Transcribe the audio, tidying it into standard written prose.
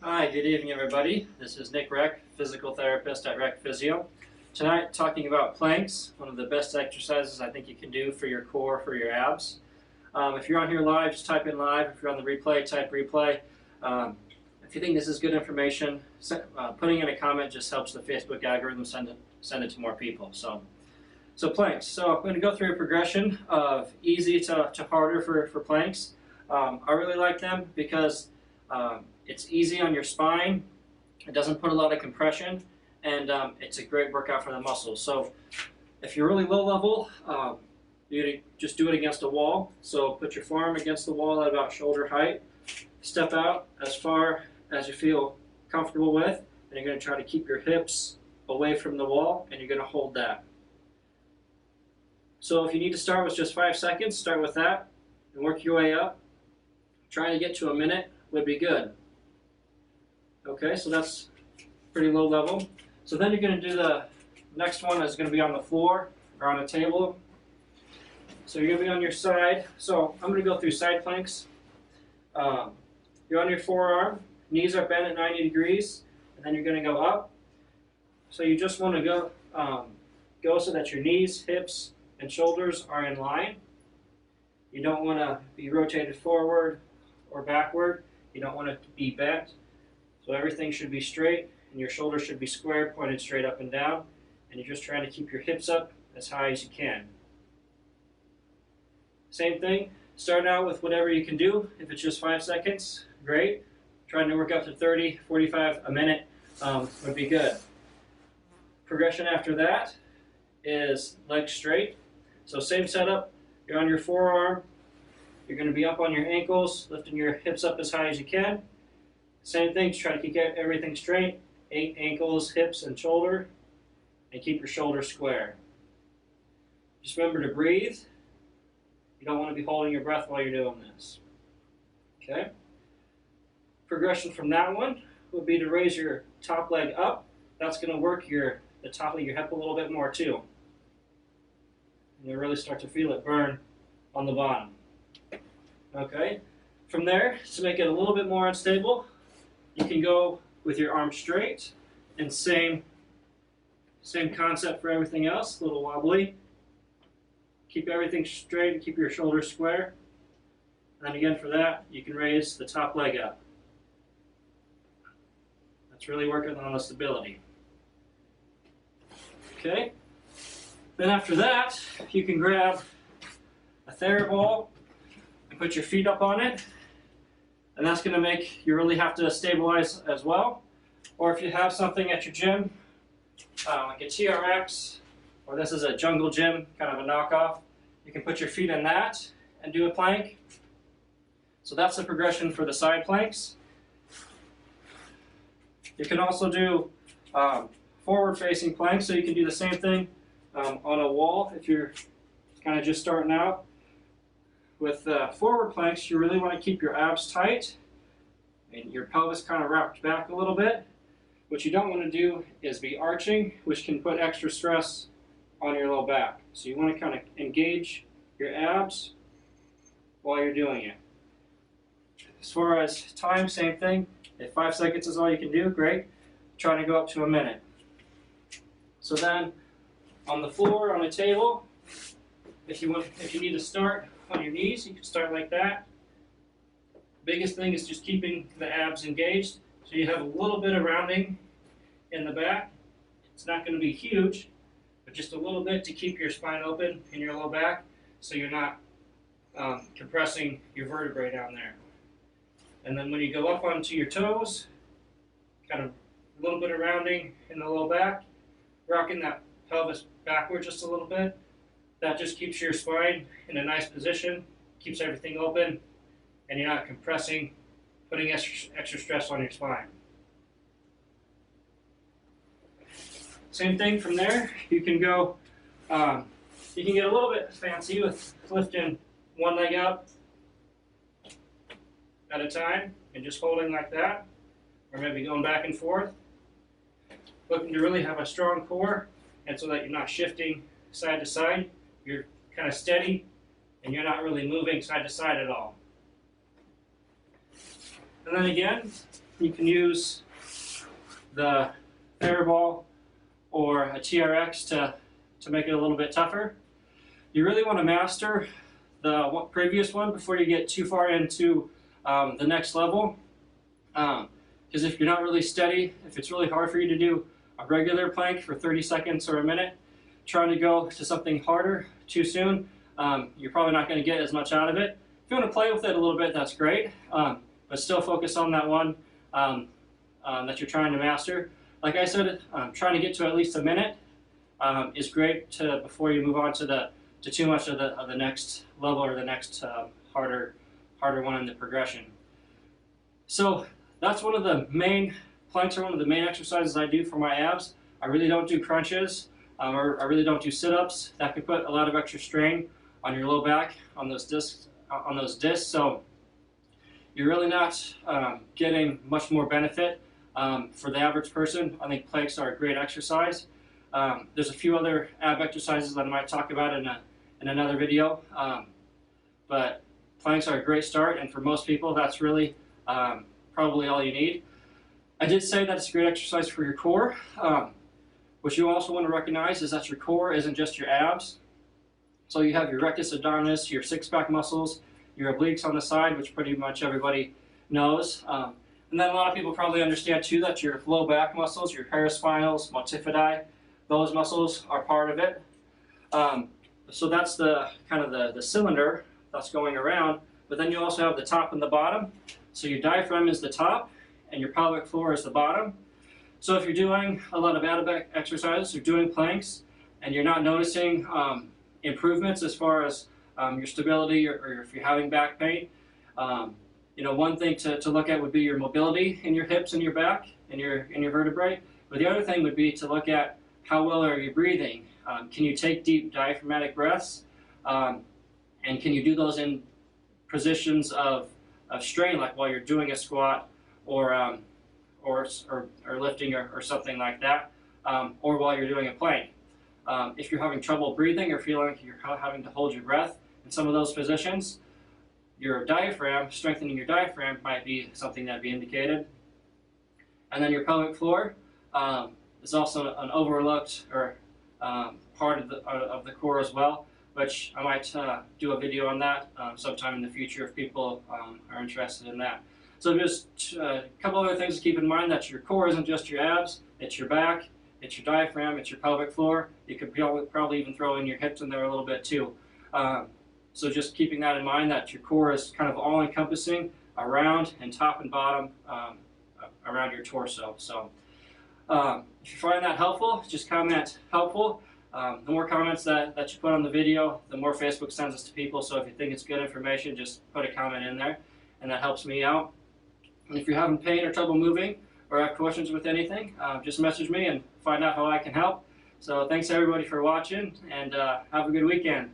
Hi, good evening everybody. This is Rech, physical therapist at Rech Physio. Tonight talking about planks, one of the best exercises I think you can do for your core, for your abs. If you're on here live, just type in live. If you're on the replay, type replay. If you think this is good information, putting in a comment just helps the Facebook algorithm send it to more people. So planks. So I'm going to go through a progression of easy to harder for planks. I really like them because it's easy on your spine, it doesn't put a lot of compression, and it's a great workout for the muscles. So if you're really low level, you just do it against a wall. So put your forearm against the wall at about shoulder height, step out as far as you feel comfortable with, and you're going to try to keep your hips away from the wall, and you're going to hold that. So if you need to start with just 5 seconds, start with that and work your way up. Trying to get to a minute would be good. Okay, so that's pretty low level. So then you're going to do the next one is going to be on the floor or on a table. So you're going to be on your side. So I'm going to go through side planks. You're on your forearm, knees are bent at 90 degrees, and then you're going to go up. So you just want to go so that your knees, hips, and shoulders are in line. You don't want to be rotated forward or backward. You don't want it to be bent. So everything should be straight, and your shoulders should be square, pointed straight up and down, and you're just trying to keep your hips up as high as you can. Same thing, start out with whatever you can do. If it's just 5 seconds, great. Trying to work up to 30, 45, a minute would be good. Progression after that is legs straight. So same setup, you're on your forearm, you're going to be up on your ankles, lifting your hips up as high as you can. Same thing, just try to keep everything straight, ankles, hips, and shoulder, and keep your shoulders square. Just remember to breathe. You don't want to be holding your breath while you're doing this. Okay? Progression from that one would be to raise your top leg up. That's going to work the top of your hip a little bit more too. And you'll really start to feel it burn on the bottom. Okay? From there, to make it a little bit more unstable, you can go with your arms straight, and same concept for everything else, a little wobbly. Keep everything straight and keep your shoulders square. And again for that, you can raise the top leg up. That's really working on the stability. Okay? Then after that, you can grab a theraball and put your feet up on it. And that's going to make you really have to stabilize as well. Or if you have something at your gym, like a TRX, or this is a jungle gym, kind of a knockoff, you can put your feet in that and do a plank. So that's the progression for the side planks. You can also do forward-facing planks, so you can do the same thing on a wall if you're kind of just starting out. With forward planks, you really want to keep your abs tight and your pelvis kind of wrapped back a little bit. What you don't want to do is be arching, which can put extra stress on your low back. So you want to kind of engage your abs while you're doing it. As far as time, same thing. If 5 seconds is all you can do, great. Try to go up to a minute. So then, on the floor, on a table, if you need to start on your knees, you can start like that. Biggest thing is just keeping the abs engaged, so you have a little bit of rounding in the back. It's not going to be huge, but just a little bit to keep your spine open in your low back, so you're not compressing your vertebrae down there. And then when you go up onto your toes, kind of a little bit of rounding in the low back, rocking that pelvis backward just a little bit. That just keeps your spine in a nice position, keeps everything open, and you're not compressing, putting extra stress on your spine. Same thing from there. You can go, you can get a little bit fancy with lifting one leg up at a time and just holding like that, or maybe going back and forth. Looking to really have a strong core, and so that you're not shifting side to side. You're kind of steady, and you're not really moving side to side at all. And then again, you can use the theraball or a TRX to make it a little bit tougher. You really want to master the previous one before you get too far into the next level. Because if you're not really steady, if it's really hard for you to do a regular plank for 30 seconds or a minute, trying to go to something harder too soon, you're probably not going to get as much out of it. If you want to play with it a little bit, that's great, but still focus on that one that you're trying to master. Like I said, trying to get to at least a minute is great before you move on to too much of the next level or the next harder one in the progression. So that's one of the main planks, are one of the main exercises I do for my abs. I really don't do crunches, or I really don't do sit-ups. That could put a lot of extra strain on your low back, on those discs. So you're really not getting much more benefit for the average person. I think planks are a great exercise. There's a few other ab exercises that I might talk about in another video, but planks are a great start, and for most people that's really probably all you need. I did say that it's a great exercise for your core. What you also want to recognize is that your core isn't just your abs. So you have your rectus abdominis, your six-pack muscles, your obliques on the side, which pretty much everybody knows. And then a lot of people probably understand too that your low back muscles, your paraspinals, multifidi, those muscles are part of it. So that's the kind of the cylinder that's going around. But then you also have the top and the bottom. So your diaphragm is the top and your pelvic floor is the bottom. So if you're doing a lot of ab exercises or doing planks and you're not noticing improvements as far as your stability or if you're having back pain, one thing to look at would be your mobility in your hips and your back and your vertebrae. But the other thing would be to look at how well are you breathing. Can you take deep diaphragmatic breaths? And can you do those in positions of strain, like while you're doing a squat or lifting or something like that, or while you're doing a plank. If you're having trouble breathing or feeling like you're having to hold your breath in some of those positions, your diaphragm, strengthening your diaphragm might be something that'd be indicated. And then your pelvic floor is also an overlooked or part of the core as well, which I might do a video on that sometime in the future if people are interested in that. So just a couple other things to keep in mind, that your core isn't just your abs, it's your back, it's your diaphragm, it's your pelvic floor. You could probably even throw in your hips in there a little bit too. So just keeping that in mind, that your core is kind of all-encompassing around and top and bottom around your torso. So if you find that helpful, just comment helpful. The more comments that you put on the video, the more Facebook sends us to people. So if you think it's good information, just put a comment in there, and that helps me out. And if you're having pain or trouble moving or have questions with anything, just message me and find out how I can help. So thanks everybody for watching, and have a good weekend.